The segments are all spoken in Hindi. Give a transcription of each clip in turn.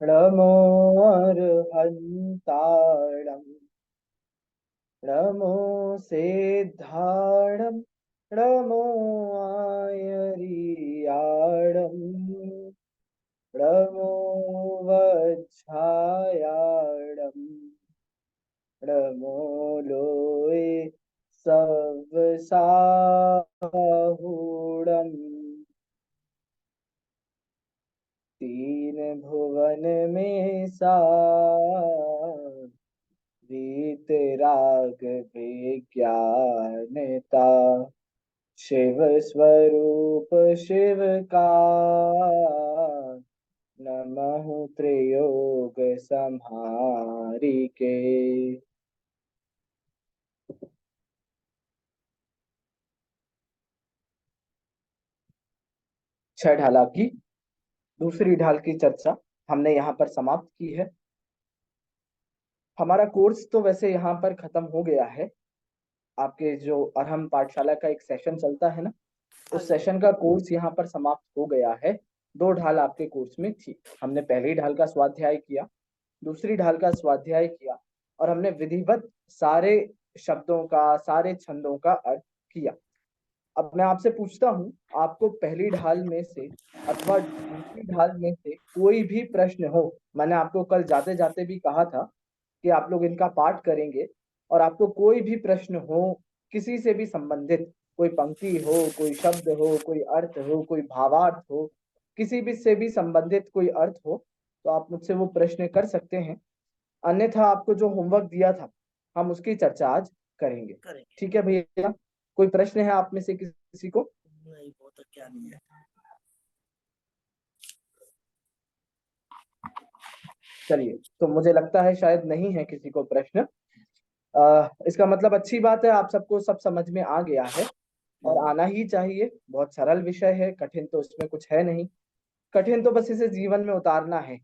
नमो अर्हन्ताणम् नमो सेद्धारणम् नमो आयर्याणम् नमो वज्झायाणम् नमो लोये सवसाहुणम् तीन भुवन में वीतराग विज्ञानता शिव स्वरूप शिव का नमः त्रियोग संहारी के। छह ढाला की दूसरी ढाल की चर्चा हमने यहाँ पर समाप्त की है। हमारा कोर्स तो वैसे यहाँ पर खत्म हो गया है। आपके जो अरहम पाठशाला का एक सेशन चलता है ना, उस सेशन का कोर्स यहाँ पर समाप्त हो गया है। दो ढाल आपके कोर्स में थी। हमने पहली ढाल का स्वाध्याय किया, दूसरी ढाल का स्वाध्याय किया, और हमने विधिवत सारे शब्दों का, सारे छंदों का अर्थ किया। अब मैं आपसे पूछता हूँ, आपको पहली ढाल में से अथवा दूसरी ढाल में से कोई भी प्रश्न हो। मैंने आपको कल जाते जाते भी कहा था कि आप लोग इनका पाठ करेंगे, और आपको कोई भी प्रश्न हो किसी से भी संबंधित, कोई पंक्ति हो, कोई शब्द हो, कोई अर्थ हो, कोई भावार्थ हो, किसी भी से भी संबंधित कोई अर्थ हो, तो आप मुझसे वो प्रश्न कर सकते हैं। अन्यथा आपको जो होमवर्क दिया था हम उसकी चर्चा आज करेंगे। ठीक है भैया? कोई प्रश्न है आप में से किसी को? नहीं, बहुत क्या नहीं है। चलिए, तो मुझे लगता है शायद नहीं है किसी को प्रश्न। इसका मतलब अच्छी बात है, आप सबको सब समझ में आ गया है, और आना ही चाहिए। बहुत सरल विषय है, कठिन तो इसमें कुछ है नहीं। कठिन तो बस इसे जीवन में उतारना है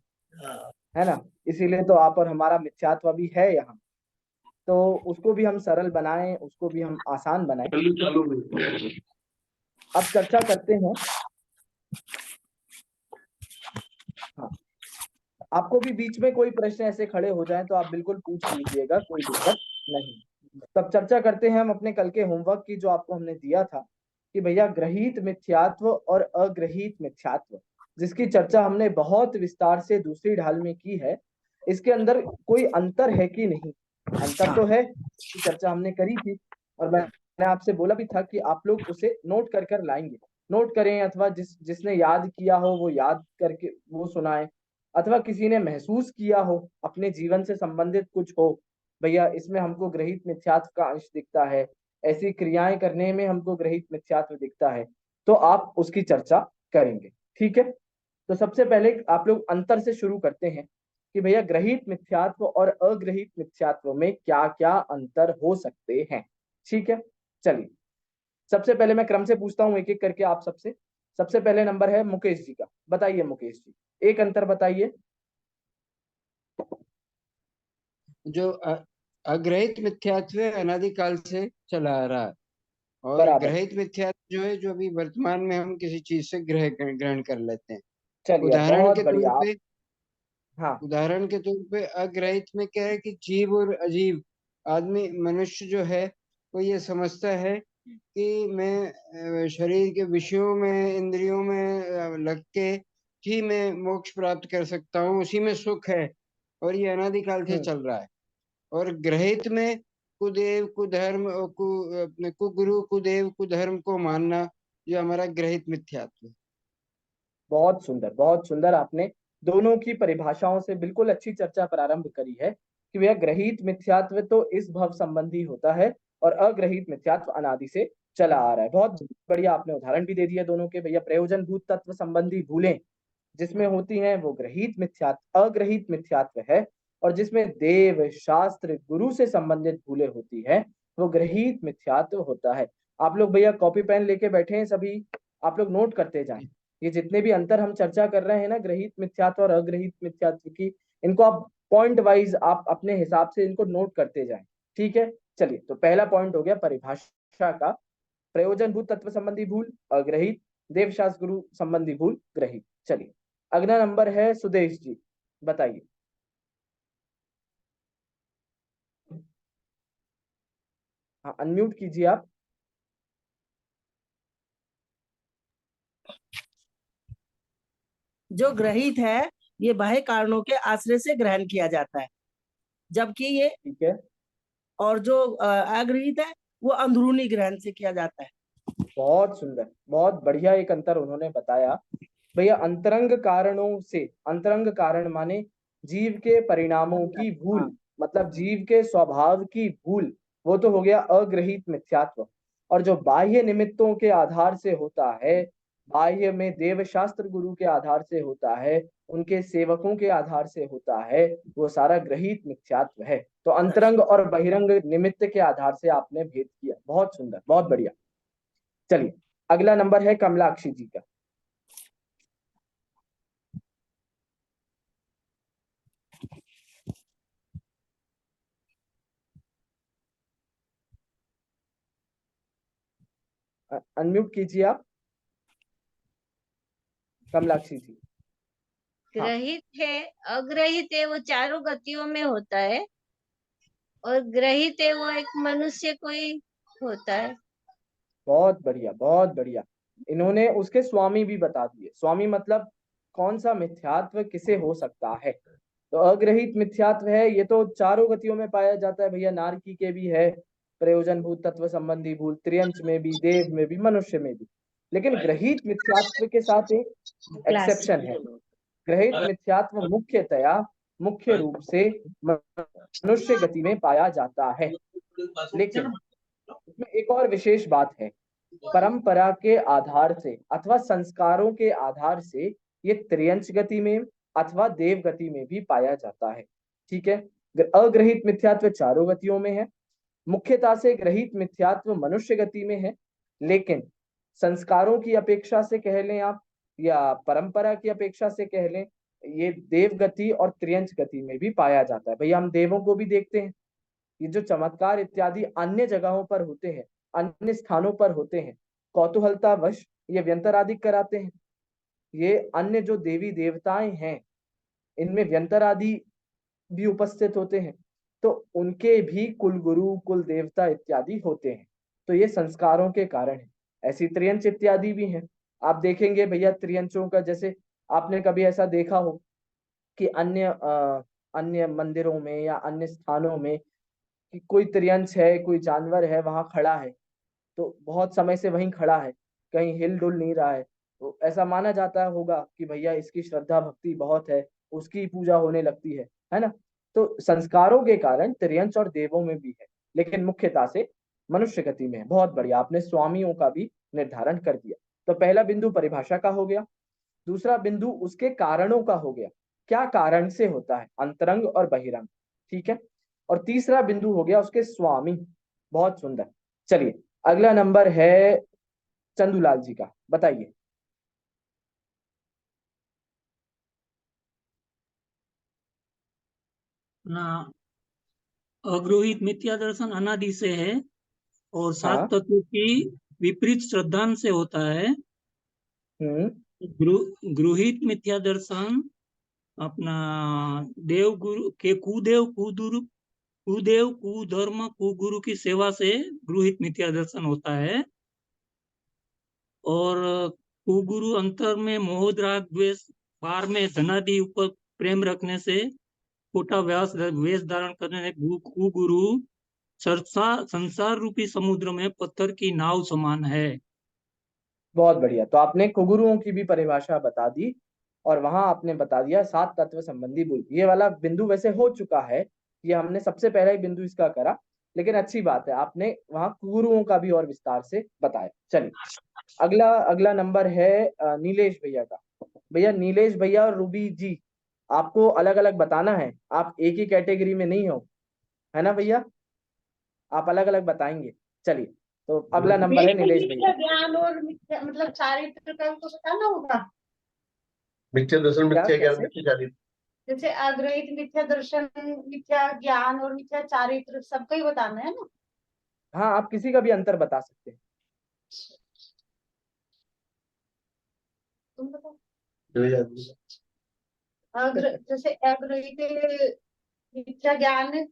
ना। इसीलिए तो आप और हमारा मिथ्यात्व भी है यहाँ। तो उसको भी हम सरल बनाएं, उसको भी हम आसान बनाएं। अब चर्चा करते हैं। हाँ, आपको भी बीच में कोई प्रश्न ऐसे खड़े हो जाएं तो आप बिल्कुल पूछ लीजिएगा, कोई दिक्कत नहीं। तब चर्चा करते हैं हम अपने कल के होमवर्क की, जो आपको हमने दिया था कि भैया ग्रहीत मिथ्यात्व और अग्रहीत मिथ्यात्व, जिसकी चर्चा हमने बहुत विस्तार से दूसरी ढाल में की है। इसके अंदर कोई अंतर है कि नहीं? अंतर तो है, इसकी चर्चा हमने करी थी, और मैंने आपसे बोला भी था कि आप लोग उसे नोट कर कर लाएंगे। नोट करें, अथवा जिसने याद किया हो वो याद करके वो सुनाए, अथवा किसी ने महसूस किया हो, अपने जीवन से संबंधित कुछ हो, भैया इसमें हमको ग्रहित मिथ्यात्व का अंश दिखता है, ऐसी क्रियाएं करने में हमको ग्रहित मिथ्यात्व दिखता है, तो आप उसकी चर्चा करेंगे। ठीक है? तो सबसे पहले आप लोग अंतर से शुरू करते हैं कि भैया ग्रहित मिथ्यात्व और अग्रहित मिथ्यात्व में क्या क्या अंतर हो सकते हैं। ठीक है, चलिए सबसे पहले मैं क्रम से पूछता हूं एक एक करके आप सबसे। सबसे पहले नंबर है मुकेश जी का। बताइए मुकेश जी, एक अंतर बताइए। जो अग्रहित मिथ्यात्व है, अनादिकाल से चला आ रहा है, और बराबर। ग्रहित मिथ्यात्व जो है, जो अभी वर्तमान में हम किसी चीज से ग्रहण कर लेते हैं। चलिए उदाहरण बहुत के तौर बढ़िया आप। पे हाँ। उदाहरण के तौर पे अग्रहित में क्या है कि जीव और अजीव आदमी, मनुष्य जो है, वो ये समझता है कि मैं शरीर के विषयों में, इंद्रियों में लग के ही मैं मोक्ष प्राप्त कर सकता हूँ, उसी में सुख है, और ये अनादिकाल से हम्म। चल रहा है। और ग्रहित में कुदेव कुधर्म और अपने कुगुरु कुदेव कुधर्म को मानना, जो हमारा ग्रहित मिथ्यात्व है। बहुत सुंदर, बहुत सुंदर। आपने दोनों की परिभाषाओं से बिल्कुल अच्छी चर्चा प्रारंभ करी है कि भैया ग्रहित मिथ्यात्व तो इस भव संबंधी होता है, और अग्रहित मिथ्यात्व अनादि से चला आ रहा है। बहुत बढ़िया, आपने उदाहरण भी दे दिया दोनों के। भैया प्रयोजन भूत तत्व संबंधी भूलें जिसमें होती हैं वो ग्रहित मिथ्यात्व, अग्रहित मिथ्यात्व है, और जिसमें देव शास्त्र गुरु से संबंधित भूलें होती है वो ग्रहित मिथ्यात्व होता है। आप लोग भैया कॉपी पेन लेके बैठे हैं सभी? आप लोग नोट करते जाएं। ये जितने भी अंतर हम चर्चा कर रहे हैं ना, ग्रहित मिथ्यात्व और अग्रहित मिथ्यात्व की, इनको आप पॉइंट वाइज आप अपने हिसाब से इनको नोट करते जाएं। ठीक है? चलिए, तो पहला पॉइंट हो गया परिभाषा का, प्रयोजन भूत तत्व संबंधी भूल अग्रहित, देवशास्त्र गुरु संबंधी भूल ग्रहित। चलिए, अगला नंबर है सुदेश जी। बताइए। हाँ, अनम्यूट कीजिए आप। जो ग्रहित है ये बाह्य कारणों के आश्रय से ग्रहण किया जाता है, जबकि ये ठीक है, और जो अग्रहित है वो अंदरूनी ग्रहण से किया जाता है। बहुत सुंदर, बहुत बढ़िया एक अंतर उन्होंने बताया। भैया अंतरंग कारणों से, अंतरंग कारण माने जीव के परिणामों की भूल, मतलब जीव के स्वभाव की भूल, वो तो हो गया अग्रहित मिथ्यात्व। और जो बाह्य निमित्तों के आधार से होता है, बाह्य में देवशास्त्र गुरु के आधार से होता है, उनके सेवकों के आधार से होता है, वो सारा ग्रहित मिथ्यात्व है। तो अंतरंग और बहिरंग निमित्त के आधार से आपने भेद किया, बहुत सुंदर, बहुत बढ़िया। चलिए, अगला नंबर है कमलाक्षी जी का। अनम्यूट कीजिए आप, कमलाक्षी जी। हाँ, ग्रहित है, अग्रहित है वो चारों गतियों में होता है, और ग्रहित है वो एक मनुष्य को ही होता है। बहुत बढ़िया, बहुत बढ़िया। इन्होंने उसके स्वामी भी बता दिए। स्वामी मतलब कौन सा मिथ्यात्व किसे हो सकता है। तो अग्रहित मिथ्यात्व है, ये तो चारों गतियों में पाया जाता है भैया, नारकी के भी है, प्रयोजन भूत तत्व संबंधी भूल, त्रियंच में भी, देव में भी, मनुष्य में भी। लेकिन ग्रहित मिथ्यात्व के साथ एक एक्सेप्शन है। ग्रहित मिथ्यात्व मुख्यतया, मुख्य रूप से मनुष्य गति में पाया जाता है। लेकिन इसमें एक और विशेष बात है, परंपरा के आधार से अथवा संस्कारों के आधार से ये त्रियंच गति में अथवा देव गति में भी पाया जाता है। ठीक है, अग्रहित मिथ्यात्व चारों गतियों में है, मुख्यता से ग्रहित मिथ्यात्व मनुष्य गति में है, लेकिन संस्कारों की अपेक्षा से कह लें आप, या परंपरा की अपेक्षा से कह लें, ये देव गति और त्रियंच गति में भी पाया जाता है। भैया हम देवों को भी देखते हैं, ये जो चमत्कार इत्यादि अन्य जगहों पर होते हैं, अन्य स्थानों पर होते हैं, कौतूहलतावश ये व्यंतरादि कराते हैं। ये अन्य जो देवी देवताएं हैं, इनमें व्यंतर आदि भी उपस्थित होते हैं, तो उनके भी कुल गुरु, कुल देवता इत्यादि होते हैं। तो ये संस्कारों के कारण है। ऐसी त्रियंच इत्यादि भी हैं। आप देखेंगे भैया त्रियंचों का, जैसे आपने कभी ऐसा देखा हो कि अन्य मंदिरों में या अन्य स्थानों में कि कोई त्रियंच है, कोई जानवर है वहां खड़ा है, तो बहुत समय से वहीं खड़ा है, कहीं हिल डुल नहीं रहा है, तो ऐसा माना जाता होगा कि भैया इसकी श्रद्धा भक्ति बहुत है, उसकी पूजा होने लगती है ना। तो संस्कारों के कारण त्रियंच और देवों में भी है, लेकिन मुख्यता से मनुष्य गति में है। बहुत बढ़िया, आपने स्वामियों का भी निर्धारण कर दिया। तो पहला बिंदु परिभाषा का हो गया, दूसरा बिंदु उसके कारणों का हो गया, क्या कारण से होता है, अंतरंग और बहिरंग। ठीक है, और तीसरा बिंदु हो गया उसके स्वामी। बहुत सुंदर। चलिए, अगला नंबर है चंदूलाल जी का, बताइए। ना, अग्रहित मिथ्या दर्शन अनादि से है और सात हाँ। तत्वों की विपरीत श्रद्धा से होता है। हम्म। गृहित मिथ्या दर्शन अपना देव गुरु के कुदेव कुधर्म कुगुरु की सेवा से गृहित मिथ्या दर्शन होता है। और कुगुरु अंतर में मोह राग द्वेष, बार में धनादि ऊपर प्रेम रखने से, खोटा वेश धारण करने से कुगुरु संसार रूपी समुद्र में पत्थर की नाव समान है। बहुत बढ़िया, तो आपने कुगुरुओं की भी परिभाषा बता दी, और वहां आपने बता दिया सात तत्व संबंधी भूल। ये वाला बिंदु वैसे हो चुका है, ये हमने सबसे पहला ही बिंदु इसका करा, लेकिन अच्छी बात है आपने वहां कुगुरुओं का भी और विस्तार से बताया। चलिए, अगला अगला नंबर है नीलेश भैया का। भैया नीलेश भैया और रूबी जी, आपको अलग अलग बताना है, आप एक ही कैटेगरी में नहीं हो, है ना भैया, आप अलग अलग बताएंगे। चलिए, तो अगला नंबर है नीलेश भैया। ज्ञान और मतलब चारित्र का तो बताना होगा। मिथ्या दर्शन, क्या, मिथ्या ज्ञान, कैसे? मिथ्या चारित्र। जैसे अग्रहित मिथ्या दर्शन, मिथ्या ज्ञान और मिथ्या चारित्र सबका ही बताना है ना। हाँ, आप किसी का भी अंतर बता सकते हैं। तुम बताओ। जो याद नहीं। जैसे अग्रहित मिथ्या ज्ञान है,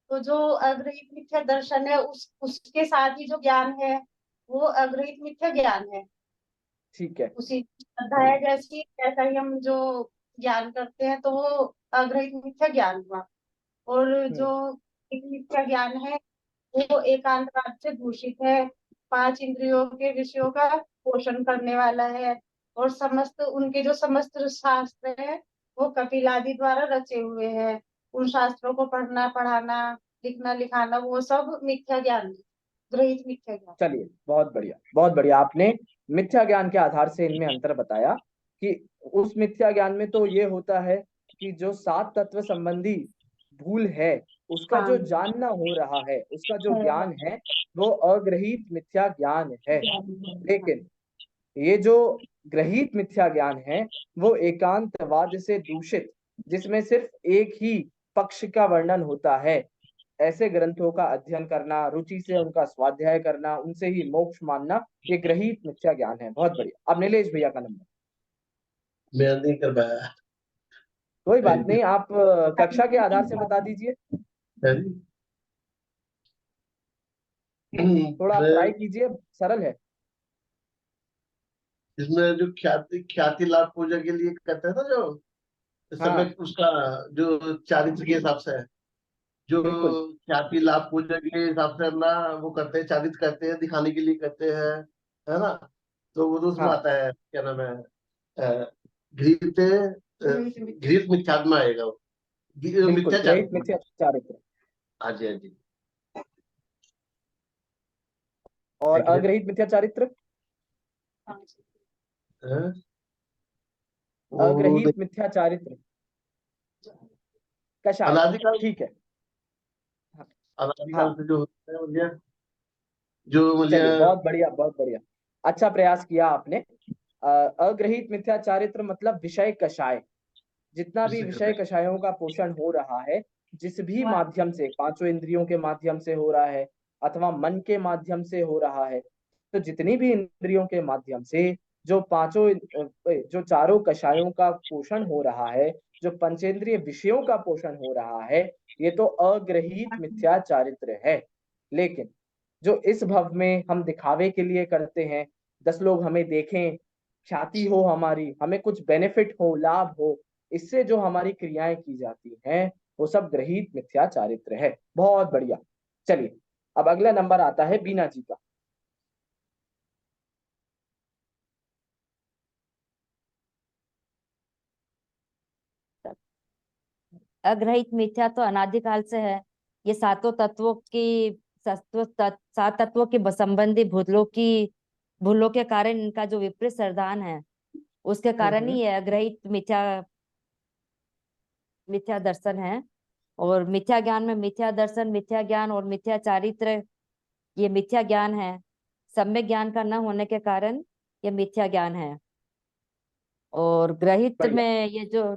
तो जो अग्रहित मिथ्या दर्शन है उसके साथ ही जो ज्ञान है वो अग्रहित मिथ्या ज्ञान है। ठीक है, उसी अध्याय जैसी ऐसा ही हम जो ज्ञान करते हैं तो वो अग्रहित मिथ्या ज्ञान हुआ। और जो एक मिथ्या ज्ञान है वो एकांत वाद से दूषित है, 5 इंद्रियों के विषयों का पोषण करने वाला है, और समस्त उनके जो समस्त शास्त्र है वो कपिल आदि द्वारा रचे हुए हैं। उन शास्त्रों को पढ़ना पढ़ाना लिखना लिखाना वो सब मिथ्या ज्ञान है, ग्रहित मिथ्या ज्ञान। चलिए, बहुत बढ़िया, बहुत बढ़िया। आपने मिथ्या ज्ञान के आधार से इनमें अंतर बताया कि उस मिथ्या ज्ञान में तो ये होता है कि जो 7 तत्व संबंधी भूल है उसका जो जानना हो रहा है, उसका जो ज्ञान है वो अग्रहित मिथ्या ज्ञान है। लेकिन ये जो ग्रहित मिथ्या ज्ञान है वो एकांतवाद से दूषित, जिसमें सिर्फ एक ही पक्ष का वर्णन होता है, ऐसे ग्रंथों का अध्ययन करना, रुचि से उनका स्वाध्याय करना, उनसे ही मोक्ष मानना, ये ग्रहित मिथ्या ज्ञान है। बहुत बढ़िया। अब नीलेश भैया का नंबर। मैं नहीं कर पाया। कोई बात नहीं, आप कक्षा के आधार से बता दीजिए, थोड़ा आप ट्राई कीजिए, सरल है। इसमें जो ख्याति लाभ पूजा के लिए कहते हैं ना, जो समय उसका जो चारित्र के हिसाब से है, जो ख्याति लाभ पूजा के हिसाब से अपना वो करते हैं, चारित्र करते हैं, दिखाने के लिए करते हैं, है ना। तो वो तो उसमें आता है, क्या नाम है, घृत मिथ्यात्मा आएगा वो, मिथ्या चारित्र। हाँ जी, हाँ जी। और अग्रहित मिथ्या चारित्र, अग्रहित मिथ्या चारित्र कषाय, अनादिकाल, ठीक है। अनादिकाल से जो होता है मुझे, जो चलिए, बहुत बढ़िया, बहुत बढ़िया, अच्छा प्रयास किया आपने। अग्रहित मिथ्या चारित्र मतलब विषय कषाय, जितना भी विषय कषायों का पोषण हो रहा है, जिस भी माध्यम से, 5 इंद्रियों के माध्यम से हो रहा है अथवा मन के माध्यम से हो रहा है, तो जितनी भी इंद्रियों के माध्यम से जो जो चारों कषायों का पोषण हो रहा है, जो पंचेंद्रिय विषयों का पोषण हो रहा है, ये तो अग्रहित मिथ्या चारित्र है। लेकिन जो इस भव में हम दिखावे के लिए करते हैं, 10 लोग हमें देखें, ख्याति हो हमारी, हमें कुछ बेनिफिट हो, लाभ हो, इससे जो हमारी क्रियाएं की जाती हैं वो सब ग्रहित मिथ्या चारित्र है। बहुत बढ़िया। चलिए, अब अगला नंबर आता है बीना जी का। अग्रहित मिथ्या तो अनादिकाल से है। ये सातों तत्वों की 7 तत्वों के संबंधी भूलों के कारण इनका जो विपरीत श्रद्धान है उसके कारण ही ये अग्रहित मिथ्या दर्शन है। और मिथ्या ज्ञान में मिथ्या दर्शन, मिथ्या ज्ञान और मिथ्या चारित्र, ये मिथ्या ज्ञान है। सम्यक ज्ञान का न होने के कारण ये मिथ्या ज्ञान है। और ग्रहित में ये जो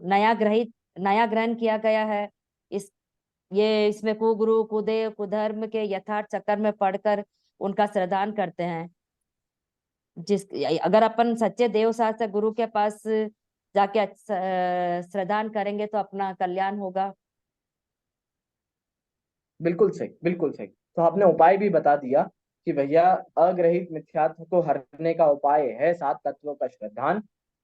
नया ग्रहण किया गया है, इसमें कुगुरु कुदेव कुधर्म के यथार्थ चक्कर में पढ़कर उनका श्रद्धान करते हैं। अगर अपन सच्चे देव शास्त्र गुरु के पास जाके श्रद्धान करेंगे तो अपना कल्याण होगा। बिल्कुल सही, बिल्कुल सही। तो आपने उपाय भी बता दिया कि भैया अग्रहित मिथ्यात्व को हरने का उपाय है 7 तत्वों का श्रद्धान,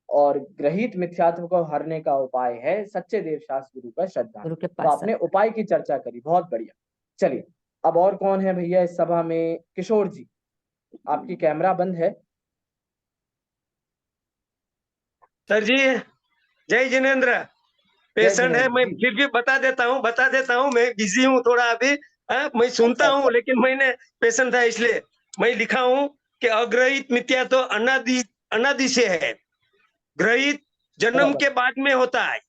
और ग्रहित मिथ्यात्व को हरने का उपाय है सच्चे देव शास्त्र गुरु का श्रद्धान। तो आपने उपाय की चर्चा करी, बहुत बढ़िया। चलिए, अब और कौन है भैया इस सभा में? किशोर जी, आपकी कैमरा बंद है। सर जी, जय जिनेन्द्र। पेशेंट है, मैं फिर भी बता देता हूँ, मैं बिजी हूँ थोड़ा अभी। मैं सुनता हूँ, लेकिन मैंने पेशेंट था इसलिए मैं लिखा हूँ कि अग्रहित मिथ्या तो अनादि से है। ग्रहित जन्म के बाद में होता है,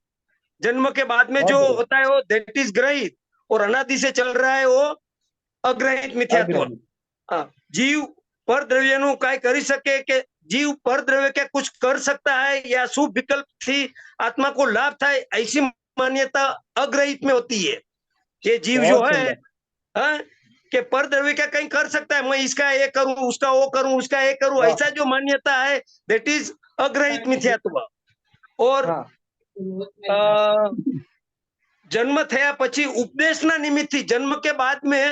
जन्म के बाद में जो होता है वो दैट इज ग्रहित, और अनादि से चल रहा है वो अग्रहित मिथ्यात्व। जीव पर द्रव्य नु काय करी सके के जीव पर द्रव्य क्या कुछ कर सकता है या शुभ विकल्प थी आत्मा को लाभ था, ऐसी मान्यता अग्रहित में होती है। ये जीव जो है कि पर द्रव्य क्या कहीं कर सकता है, मैं इसका ये करूं, उसका वो करूं, उसका ये करूं, ऐसा जो मान्यता है दैट इज अग्रहित मिथ्यात्व। और जन्म થયા પછી ઉપદેશના નિમિત્તથી जन्म के बाद में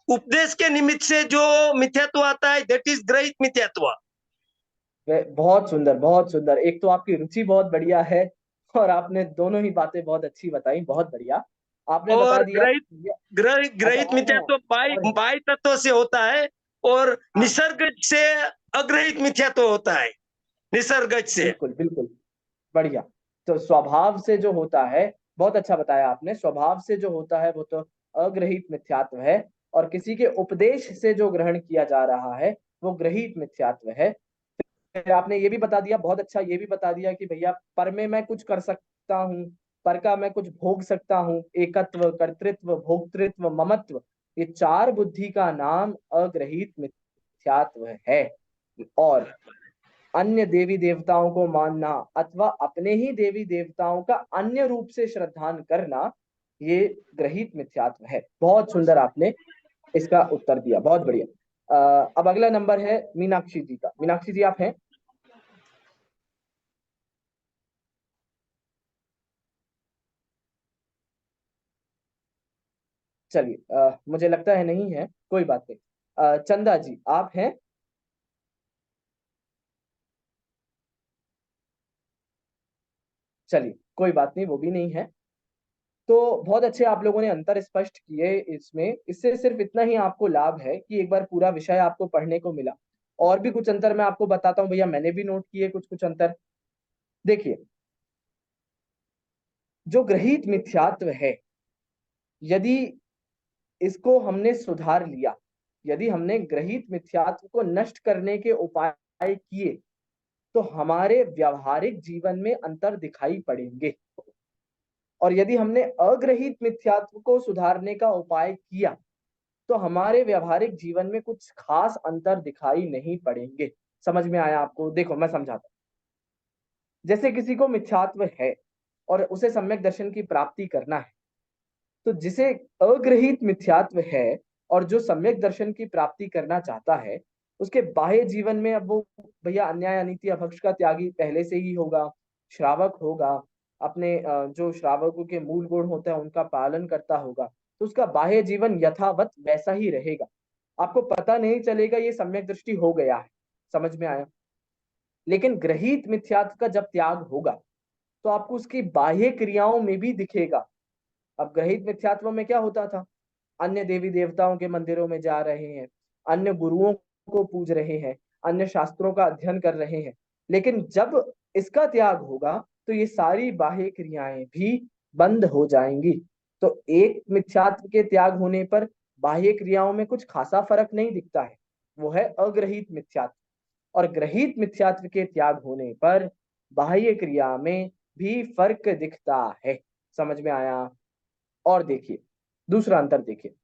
उपदेश के निमित्त से जो मिथ्यात्व आता है दैट इज ग्रहित मिथ्यात्व। बहुत सुंदर, बहुत सुंदर। एक तो आपकी रुचि बहुत बढ़िया है और आपने दोनों ही बातें बहुत अच्छी बताई, बहुत बढ़िया। आपने बता और दिया ग्रहित मिथ्यात्व बाह्य तत्व से होता है और निसर्ग से अग्रहित मिथ्यात्व होता है, निसर्ग से। बिल्कुल बिल्कुल, बढ़िया। तो स्वभाव से जो होता है, बहुत अच्छा बताया आपने, स्वभाव से जो होता है वो तो अग्रहित मिथ्यात्व है, और किसी के उपदेश से जो ग्रहण किया जा रहा है वो ग्रहित मिथ्यात्व है। फिर आपने ये भी बता दिया, बहुत अच्छा, ये भी बता दिया कि भैया पर में मैं कुछ कर सकता हूँ, पर का मैं कुछ भोग सकता हूँ, एकत्व, कर्तृत्व, भोक्तृत्व, ममत्व, ये चार बुद्धि का नाम अग्रहित मिथ्यात्व है। और अन्य देवी देवताओं को मानना अथवा अपने ही देवी देवताओं का अन्य रूप से श्रद्धान करना, ये ग्रहित मिथ्यात्व है। बहुत सुंदर आपने इसका उत्तर दिया, बहुत बढ़िया। अब अगला नंबर है मीनाक्षी जी का। मीनाक्षी जी आप हैं? चलिए, मुझे लगता है नहीं है, कोई बात नहीं। चंदा जी आप हैं? चलिए कोई बात नहीं, वो भी नहीं है। तो बहुत अच्छे आप लोगों ने अंतर स्पष्ट किए इसमें। इससे सिर्फ इतना ही आपको लाभ है कि एक बार पूरा विषय आपको पढ़ने को मिला। और भी कुछ अंतर मैं आपको बताता हूँ भैया, मैंने भी नोट किए कुछ कुछ अंतर। देखिए, जो ग्रहित मिथ्यात्व है, यदि इसको हमने सुधार लिया, यदि हमने ग्रहित मिथ्यात्व को नष्ट करने के उपाय किए, तो हमारे व्यावहारिक जीवन में अंतर दिखाई पड़ेंगे। और यदि हमने अग्रहित मिथ्यात्व को सुधारने का उपाय किया, तो हमारे व्यावहारिक जीवन में कुछ खास अंतर दिखाई नहीं पड़ेंगे। समझ में आया आपको? देखो मैं समझाता हूं। जैसे किसी को मिथ्यात्व है और उसे सम्यक दर्शन की प्राप्ति करना है, तो जिसे अग्रहित मिथ्यात्व है और जो सम्यक दर्शन की प्राप्ति करना चाहता है, उसके बाह्य जीवन में अब वो भैया अन्याय अनीति अभक्ष का त्यागी पहले से ही होगा, श्रावक होगा, अपने जो श्रावकों के मूल गुण होते हैं उनका पालन करता होगा, तो उसका बाह्य जीवन यथावत वैसा ही रहेगा। आपको पता नहीं चलेगा ये सम्यक दृष्टि हो गया है। समझ में आया? लेकिन ग्रहित मिथ्यात्व का जब त्याग होगा, तो आपको उसकी बाह्य क्रियाओं में भी दिखेगा। अब ग्रहित मिथ्यात्व में क्या होता था? अन्य देवी देवताओं के मंदिरों में जा रहे हैं, अन्य गुरुओं को पूज रहे हैं, अन्य शास्त्रों का अध्ययन कर रहे हैं। लेकिन जब इसका त्याग होगा, तो ये सारी बाह्य क्रियाएं भी बंद हो जाएंगी। तो एक मिथ्यात्व के त्याग होने पर बाह्य क्रियाओं में कुछ खासा फर्क नहीं दिखता है, वो है अग्रहित मिथ्यात्व। और ग्रहित मिथ्यात्व के त्याग होने पर बाह्य क्रिया में भी फर्क दिखता है। समझ में आया? और देखिए दूसरा अंतर देखिए,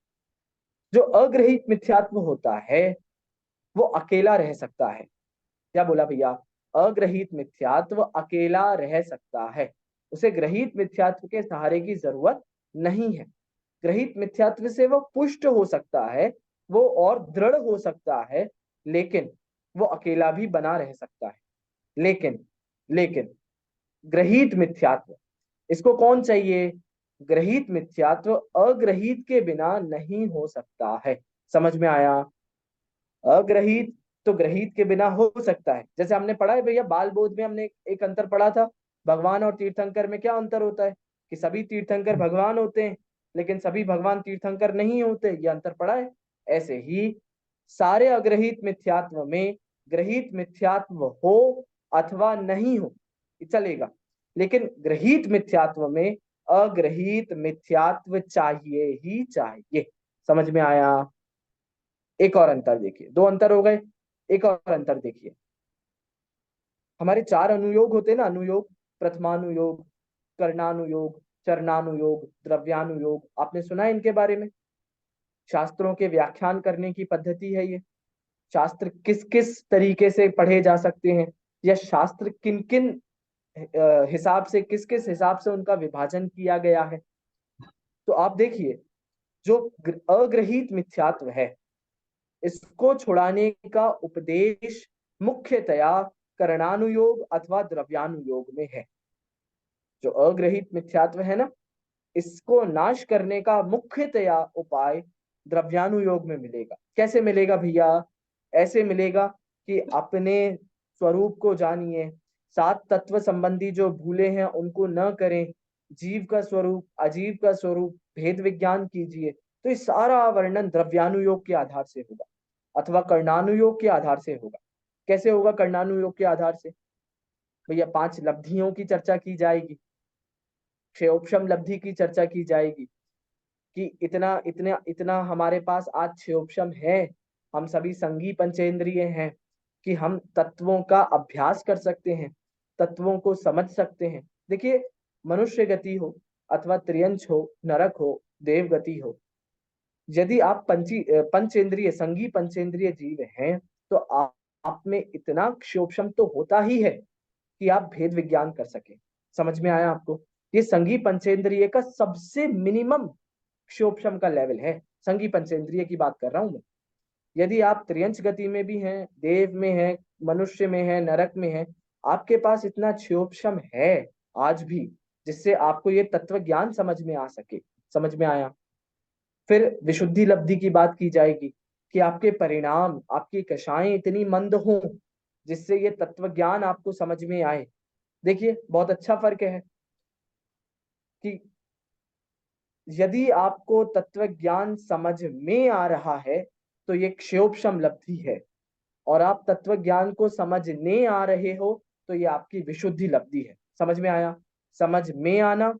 जो अग्रहित मिथ्यात्व होता है वो अकेला रह सकता है। क्या बोला भैया? अग्रहित मिथ्यात्व अकेला रह सकता है, उसे ग्रहित मिथ्यात्व के सहारे की जरूरत नहीं है। ग्रहित मिथ्यात्व से वो पुष्ट हो सकता है, वो और दृढ़ हो सकता है, लेकिन वो अकेला भी बना रह सकता है। लेकिन लेकिन ग्रहित मिथ्यात्व, इसको कौन चाहिए? ग्रहित मिथ्यात्व अग्रहित के बिना नहीं हो सकता है। समझ में आया? अग्रहित तो ग्रहित के बिना हो सकता है। जैसे हमने पढ़ा है भैया, बाल बोध में हमने एक अंतर पढ़ा था, भगवान और तीर्थंकर में क्या अंतर होता है? कि सभी तीर्थंकर भगवान होते हैं, लेकिन सभी भगवान तीर्थंकर नहीं होते, ये अंतर पढ़ा है। ऐसे ही सारे अग्रहित मिथ्यात्व में ग्रहित मिथ्यात्व हो अथवा नहीं हो चलेगा, लेकिन ग्रहित मिथ्यात्व में अग्रहित मिथ्यात्व चाहिए ही चाहिए। समझ में आया? एक और अंतर देखिए, दो अंतर हो गए, एक और अंतर देखिए। हमारे चार अनुयोग होते हैं ना, अनुयोग, प्रथमानुयोग, कर्णानुयोग, चरणानुयोग, द्रव्यानुयोग। आपने सुना है इनके बारे में? शास्त्रों के व्याख्यान करने की पद्धति है ये। शास्त्र किस किस तरीके से पढ़े जा सकते हैं, या शास्त्र किन किन हिसाब से, किस किस हिसाब से उनका विभाजन किया गया है। तो आप देखिए, जो अग्रहित मिथ्यात्व है, इसको छुड़ाने का उपदेश मुख्यतया कर्णानुयोग अथवा द्रव्यानुयोग में है। जो अग्रहित मिथ्यात्व है ना, इसको नाश करने का मुख्यतया उपाय द्रव्यानुयोग में मिलेगा। कैसे मिलेगा भैया? ऐसे मिलेगा कि अपने स्वरूप को जानिए, 7 तत्व संबंधी जो भूले हैं उनको न करें, जीव का स्वरूप, अजीव का स्वरूप, भेद विज्ञान कीजिए। तो ये सारा वर्णन द्रव्यानुयोग के आधार से होगा अथवा कर्णानुयोग के आधार से होगा। कैसे होगा कर्णानुयोग के आधार से? भैया 5 लब्धियों की चर्चा की जाएगी, क्षेयोपशम लब्धि की चर्चा की जाएगी कि इतना इतना इतना हमारे पास आज क्षेयोपशम है, हम सभी संगी पंचेंद्रिय हैं कि हम तत्वों का अभ्यास कर सकते हैं, तत्वों को समझ सकते हैं। देखिए, मनुष्य गति हो अथवा त्रियंच हो, नरक हो, देव गति हो, यदि आप पंचेंद्रिय संगी पंचेंद्रिय जीव हैं तो आप में इतना क्षेयोपशम तो होता ही है कि आप भेद विज्ञान कर सके। समझ में आया आपको? ये संगी पंचेंद्रिय का सबसे मिनिमम क्षेयोपशम का लेवल है, संगी पंचेंद्रिय की बात कर रहा हूं मैं। यदि आप त्रियंच गति में भी हैं, देव में हैं, मनुष्य में हैं, नरक में हैं, आपके पास इतना क्षेयोपशम है आज भी, जिससे आपको ये तत्व ज्ञान समझ में आ सके। समझ में आया? फिर विशुद्धि लब्धि की बात की जाएगी कि आपके परिणाम, आपकी कषाएं इतनी मंद हों जिससे ये तत्व ज्ञान आपको समझ में आए। देखिए, बहुत अच्छा फर्क है कि यदि आपको तत्व ज्ञान समझ में आ रहा है तो ये क्षेयोपशम लब्धि है, और आप तत्व ज्ञान को समझने आ रहे हो तो ये आपकी विशुद्धि लब्धि है। समझ में आया? समझ में आना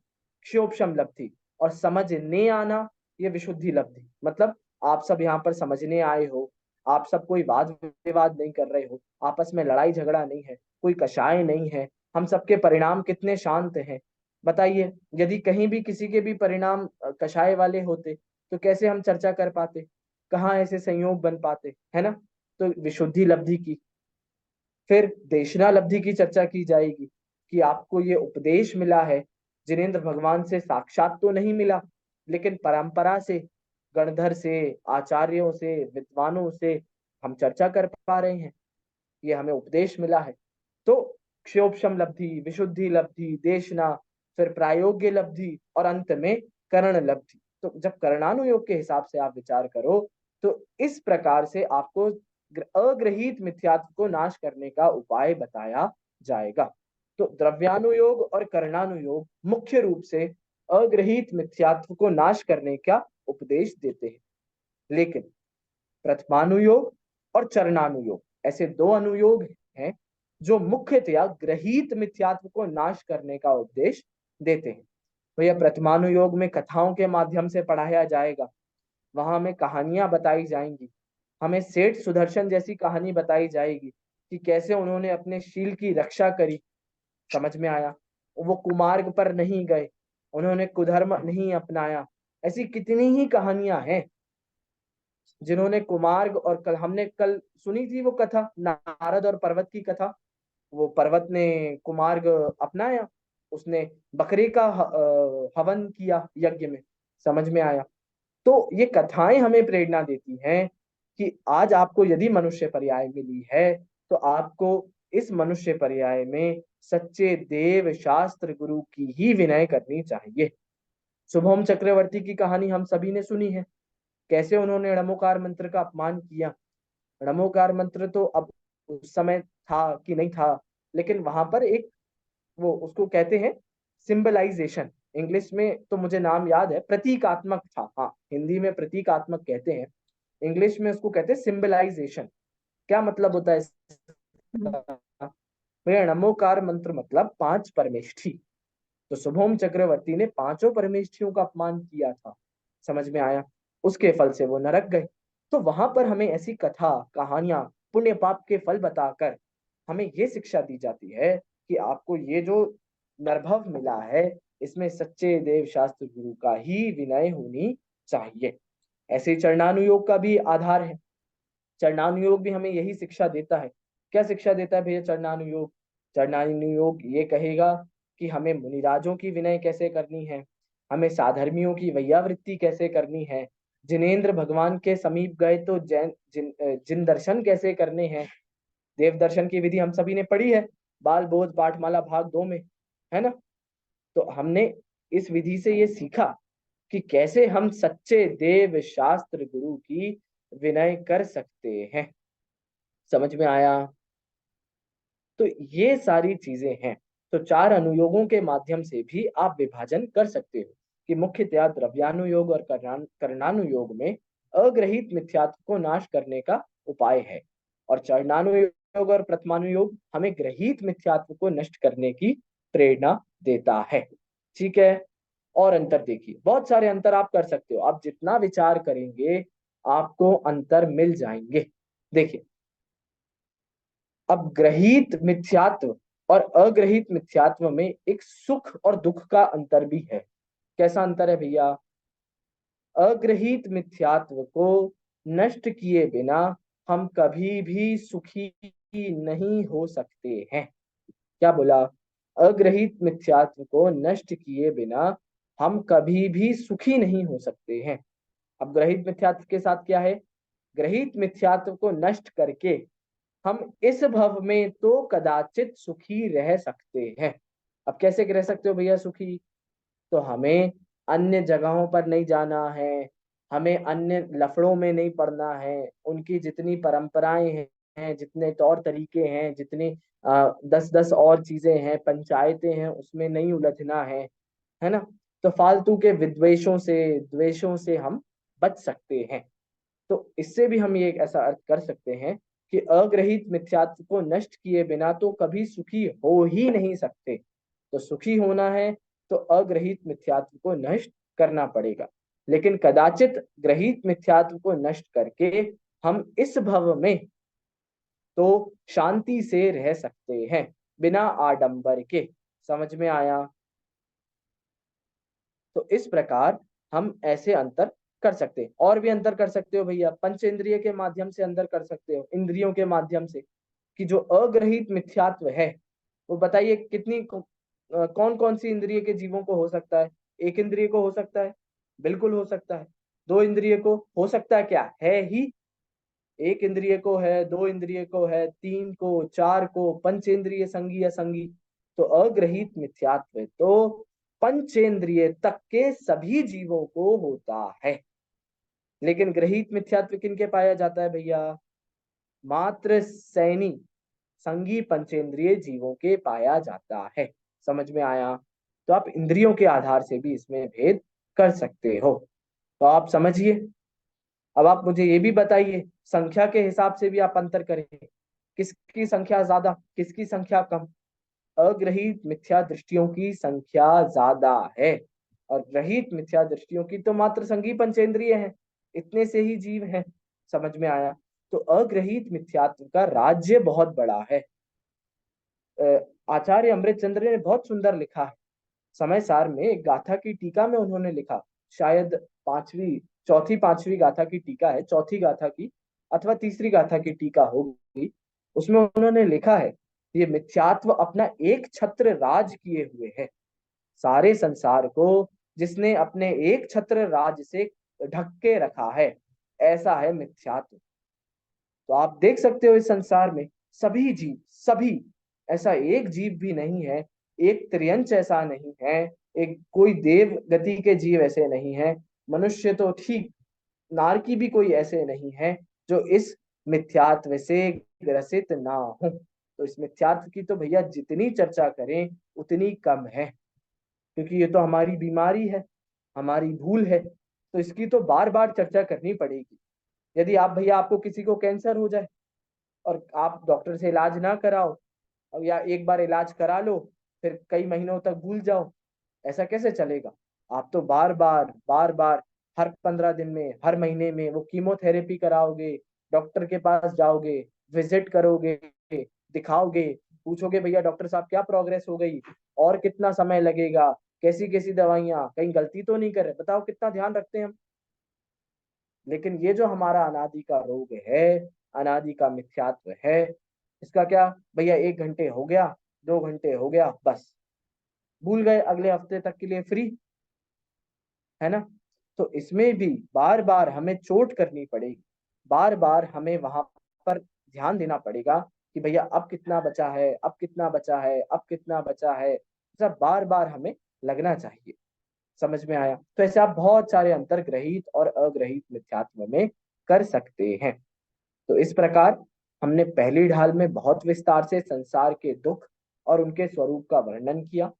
क्षेयोपशम लब्धि, और समझने आना ये विशुद्धि लब्धि। मतलब आप सब यहाँ पर समझने आए हो, आप सब कोई वाद विवाद नहीं कर रहे हो, आपस में लड़ाई झगड़ा नहीं है, कोई कषाय नहीं है, हम सबके परिणाम कितने शांत हैं। बताइए, यदि कहीं भी किसी के भी परिणाम कषाय वाले होते तो कैसे हम चर्चा कर पाते, कहाँ ऐसे संयोग बन पाते, है ना? तो विशुद्धि लब्धि की। फिर देशना लब्धि की चर्चा की जाएगी कि आपको ये उपदेश मिला है, जिनेंद्र भगवान से साक्षात तो नहीं मिला, लेकिन परंपरा से, गणधर से, आचार्यों से, विद्वानों से हम चर्चा कर पा रहे हैं, ये हमें उपदेश मिला है। तो क्षोभशम लब्धि, विशुद्धि लब्धि, देशना, फिर प्रायोग्य लब्धि, और अंत में करण लब्धि। तो जब कर्णानुयोग के हिसाब से आप विचार करो तो इस प्रकार से आपको अग्रहित मिथ्यात्व को नाश करने का उपाय बताया जाएगा। तो द्रव्यानुयोग और कर्णानुयोग मुख्य रूप से अग्रहित मिथ्यात्व को नाश करने का उपदेश देते हैं, लेकिन प्रथमानुयोग और चरणानुयोग ऐसे 2 अनुयोग हैं जो मुख्यतया ग्रहित मिथ्यात्व को नाश करने का उपदेश देते हैं। तो यह प्रथमानुयोग में कथाओं के माध्यम से पढ़ाया जाएगा, वहां हमें कहानियां बताई जाएंगी, हमें सेठ सुदर्शन जैसी कहानी बताई जाएगी कि कैसे उन्होंने अपने शील की रक्षा करी। समझ में आया? वो कुमार्ग पर नहीं गए, उन्होंने कुधर्म नहीं अपनाया। ऐसी कितनी ही कहानियां हैं जिन्होंने कुमार्ग, और कल हमने कल सुनी थी वो कथा, नारद और पर्वत की कथा। वो पर्वत ने कुमार्ग अपनाया, उसने बकरे का हवन किया यज्ञ में। समझ में आया? तो ये कथाएं हमें प्रेरणा देती हैं कि आज आपको यदि मनुष्य पर्याय मिली है तो आपको इस मनुष्य पर्याय में सच्चे देव शास्त्र गुरु की ही विनय करनी चाहिए। शुभम चक्रवर्ती की कहानी हम सभी ने सुनी है, कैसे उन्होंने णमोकार मंत्र का अपमान किया। णमोकार मंत्र तो अब उस समय था कि नहीं था, लेकिन वहां पर एक, वो उसको कहते हैं सिंबलाइजेशन, इंग्लिश में तो मुझे नाम याद है, प्रतीकात्मक था। हाँ, हिंदी में प्रतीकात्मक कहते हैं, इंग्लिश में उसको कहते हैं सिंबलाइजेशन। क्या मतलब होता है इसका? नमोकार मंत्र मतलब 5 परमेष्ठी। तो शुभम चक्रवर्ती ने 5 परमेष्ठियों का अपमान किया था। समझ में आया? उसके फल से वो नरक गए। तो वहां पर हमें ऐसी कथा, कहानियां, पुण्य पाप के फल बताकर हमें ये शिक्षा दी जाती है कि आपको ये जो नरभव मिला है इसमें सच्चे देव शास्त्र गुरु का ही विनय होनी चाहिए। ऐसे ही चरणानुयोग का भी आधार है। चरणानुयोग भी हमें यही शिक्षा देता है। क्या शिक्षा देता है भैया चरणानुयोग? चरणानुयोग ये कहेगा कि हमें मुनिराजों की विनय कैसे करनी है, हमें साधर्मियों की वैयावृत्ति कैसे करनी है, जिनेंद्र भगवान के समीप गए तो जिन दर्शन कैसे करने हैं। देव दर्शन की विधि हम सभी ने पढ़ी है, बाल बोध पाठमाला भाग 2 में, है ना? तो हमने इस विधि से ये सीखा कि कैसे हम सच्चे देव शास्त्र गुरु की विनय कर सकते हैं। समझ में आया? तो ये सारी चीजें हैं। तो 4 अनुयोगों के माध्यम से भी आप विभाजन कर सकते हो कि मुख्यतया द्रव्यानुयोग और कर्णानुयोग में अग्रहित मिथ्यात्व को नाश करने का उपाय है, और चरणानुयोग और प्रथमानुयोग हमें ग्रहित मिथ्यात्व को नष्ट करने की प्रेरणा देता है। ठीक है? और अंतर देखिए, बहुत सारे अंतर आप कर सकते हो, आप जितना विचार करेंगे आपको अंतर मिल जाएंगे। देखिए, अब ग्रहित मिथ्यात्व और अग्रहित मिथ्यात्व में एक सुख और दुख का अंतर भी है। कैसा अंतर है भैया? अग्रहित मिथ्यात्व को नष्ट किए बिना हम कभी भी सुखी नहीं हो सकते हैं। क्या बोला? अग्रहित मिथ्यात्व को नष्ट किए बिना हम कभी भी सुखी नहीं हो सकते हैं। अब ग्रहित मिथ्यात्व के साथ क्या है? ग्रहित मिथ्यात्व को नष्ट करके हम इस भव में तो कदाचित सुखी रह सकते हैं। अब कैसे रह सकते हो भैया सुखी? तो हमें अन्य जगहों पर नहीं जाना है, हमें अन्य लफड़ों में नहीं पड़ना है, उनकी जितनी परंपराएं हैं, जितने तौर तरीके हैं, जितनी 10-10 और चीजें हैं, पंचायतें हैं, उसमें नहीं उलझना है ना? तो फालतू के विद्वेषों से, द्वेषों से हम बच सकते हैं। तो इससे भी हम ये एक ऐसा अर्थ कर सकते हैं कि अग्रहित मिथ्यात्व को नष्ट किए बिना तो कभी सुखी हो ही नहीं सकते। तो सुखी होना है तो अग्रहित मिथ्यात्व को नष्ट करना पड़ेगा, लेकिन कदाचित ग्रहित मिथ्यात्व को नष्ट करके हम इस भव में तो शांति से रह सकते हैं बिना आडंबर के। समझ में आया? तो इस प्रकार हम ऐसे अंतर कर सकते हैं। और भी अंतर कर सकते हो भैया, पंचेंद्रिय के माध्यम से अंतर कर सकते हो, इंद्रियों के माध्यम से, कि जो अग्रहित मिथ्यात्व है वो बताइए कितनी कौन कौन सी इंद्रिय के जीवों को हो सकता है? एक इंद्रिय को हो सकता है? बिल्कुल हो सकता है। 2 इंद्रिय को हो सकता है? क्या है ही, 1 इंद्रिय को है, 2 इंद्रिय को है, 3 को, 4 को, पंचेंद्रिय संगी असंगी। तो अग्रहित मिथ्यात्व तो पंचेंद्रिय तक के सभी जीवों को होता है, लेकिन ग्रहित मिथ्यात्व किनके पाया जाता है भैया? मात्र सैनी संगी पंचेंद्रिय जीवों के पाया जाता है। समझ में आया? तो आप इंद्रियों के आधार से भी इसमें भेद कर सकते हो। तो आप समझिए। अब आप मुझे ये भी बताइए, संख्या के हिसाब से भी आप अंतर करें, किसकी संख्या ज्यादा, किसकी संख्या कम? अग्रहित मिथ्या दृष्टियों की संख्या ज्यादा है, और ग्रहित मिथ्या दृष्टियों की तो मात्र संगी पंचेंद्रिय है, इतने से ही जीव हैं। समझ में आया? तो अग्रहित मिथ्यात्व का राज्य बहुत बड़ा है। आचार्य अमृतचंद्र ने बहुत सुंदर लिखा है, समय सार में एक गाथा की टीका में उन्होंने लिखा, शायद चौथी पांचवी गाथा की टीका है, चौथी गाथा की अथवा तीसरी गाथा की टीका होगी, उसमें उन्होंने लिखा है, ये मिथ्यात्व अपना एक छत्र राज किए हुए है, सारे संसार को जिसने अपने एक छत्र राज से ढक के रखा है, ऐसा है मिथ्यात्व। तो आप देख सकते हो इस संसार में सभी जीव, सभी, ऐसा एक जीव भी नहीं है, एक त्रियंच ऐसा नहीं है, एक कोई देव गति के जीव ऐसे नहीं है, मनुष्य तो ठीक, नारकी भी कोई ऐसे नहीं है जो इस मिथ्यात्व से ग्रसित ना हो। तो इस मिथ्यात्व की तो भैया जितनी चर्चा करें उतनी कम है, क्योंकि ये तो हमारी बीमारी है, हमारी भूल है, तो इसकी तो बार बार चर्चा करनी पड़ेगी। यदि आप भैया, आपको किसी को कैंसर हो जाए और आप डॉक्टर से इलाज ना कराओ, और या एक बार इलाज करा लो फिर कई महीनों तक भूल जाओ, ऐसा कैसे चलेगा? आप तो बार बार हर 15 दिन में, हर महीने में वो कीमोथेरेपी कराओगे, डॉक्टर के पास जाओगे, विजिट करोगे, दिखाओगे, पूछोगे भैया डॉक्टर साहब क्या प्रोग्रेस हो गई, और कितना समय लगेगा, कैसी कैसी दवाइयां, कहीं गलती तो नहीं कर रहे? बताओ कितना ध्यान रखते हैं हम। लेकिन ये जो हमारा अनादि का रोग है, अनादि का मिथ्यात्व है, इसका क्या भैया, 1 घंटे हो गया, 2 घंटे हो गया, बस भूल गए, अगले हफ्ते तक के लिए फ्री, है ना? तो इसमें भी बार बार हमें चोट करनी पड़ेगी, बार बार हमें वहां पर ध्यान देना पड़ेगा कि भैया अब कितना बचा है, अब कितना बचा है, अब कितना बचा है, सब बार बार हमें लगना चाहिए। समझ में आया? तो ऐसे आप बहुत सारे अंतर्ग्रहित और अग्रहित मिथ्यात्व में कर सकते हैं। तो इस प्रकार हमने पहली ढाल में बहुत विस्तार से संसार के दुख और उनके स्वरूप का वर्णन किया।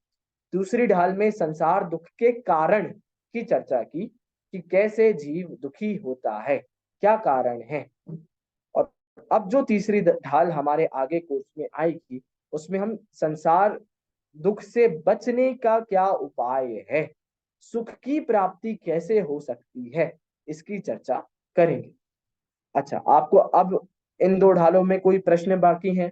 दूसरी ढाल में संसार दुख के कारण की चर्चा की कि कैसे जीव दुखी होता है, क्या कारण है। और अब जो तीसरी ढाल हमारे आगे कोर्स में आएगी, उसमें हम संसार दुख से बचने का क्या उपाय है, सुख की प्राप्ति कैसे हो सकती है, इसकी चर्चा करेंगे। अच्छा, आपको अब इन दो ढालों में कोई प्रश्न बाकी हैं?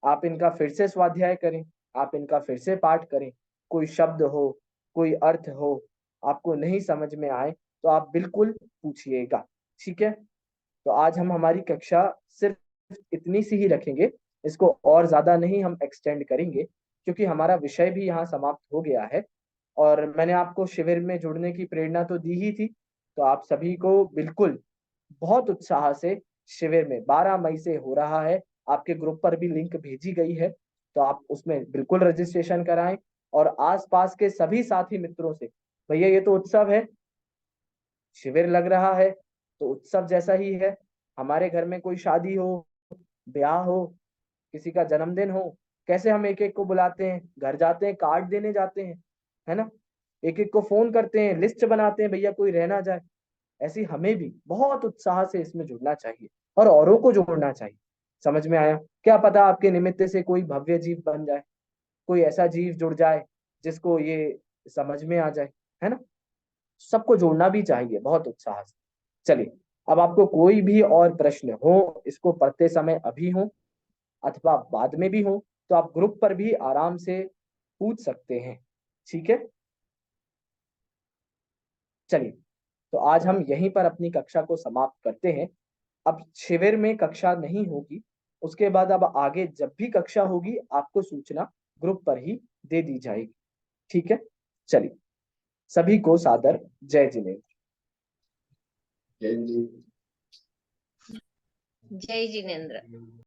आप इनका फिर से स्वाध्याय करें, आप इनका फिर से पाठ करें। कोई शब्द हो, कोई अर्थ हो, आपको नहीं समझ में आए तो आप बिल्कुल पूछिएगा, ठीक है? तो आज हम हमारी कक्षा सिर्फ इतनी सी ही रखेंगे, इसको और ज्यादा नहीं हम एक्सटेंड करेंगे, क्योंकि हमारा विषय भी यहाँ समाप्त हो गया है। और मैंने आपको शिविर में जुड़ने की प्रेरणा तो दी ही थी, तो आप सभी को बिल्कुल बहुत उत्साह से शिविर में 12 मई से हो रहा है, आपके ग्रुप पर भी लिंक भेजी गई है, तो आप उसमें बिल्कुल रजिस्ट्रेशन कराएं और आसपास के सभी साथी मित्रों से, भैया ये तो उत्सव है, शिविर लग रहा है तो उत्सव जैसा ही है। हमारे घर में कोई शादी हो, ब्याह हो, किसी का जन्मदिन हो, कैसे हम एक एक को बुलाते हैं, घर जाते हैं, कार्ड देने जाते हैं, है ना, एक एक को फोन करते हैं, लिस्ट बनाते हैं, भैया कोई रह ना जाए। ऐसे हमें भी बहुत उत्साह से इसमें जुड़ना चाहिए और औरों को जोड़ना चाहिए। समझ में आया? क्या पता आपके निमित्त से कोई भव्य जीव बन जाए, कोई ऐसा जीव जुड़ जाए जिसको ये समझ में आ जाए, है ना। सबको जोड़ना भी चाहिए बहुत उत्साह से। चलिए, अब आपको कोई भी और प्रश्न हो, इसको पढ़ते समय अभी हो अथवा बाद में भी हो, तो आप ग्रुप पर भी आराम से पूछ सकते हैं, ठीक है। चलिए, तो आज हम यहीं पर अपनी कक्षा को समाप्त करते हैं। अब शिविर में कक्षा नहीं होगी, उसके बाद अब आगे जब भी कक्षा होगी आपको सूचना ग्रुप पर ही दे दी जाएगी, ठीक है। चलिए, सभी को सादर जय जिनेंद्र। जय जिनेंद्र।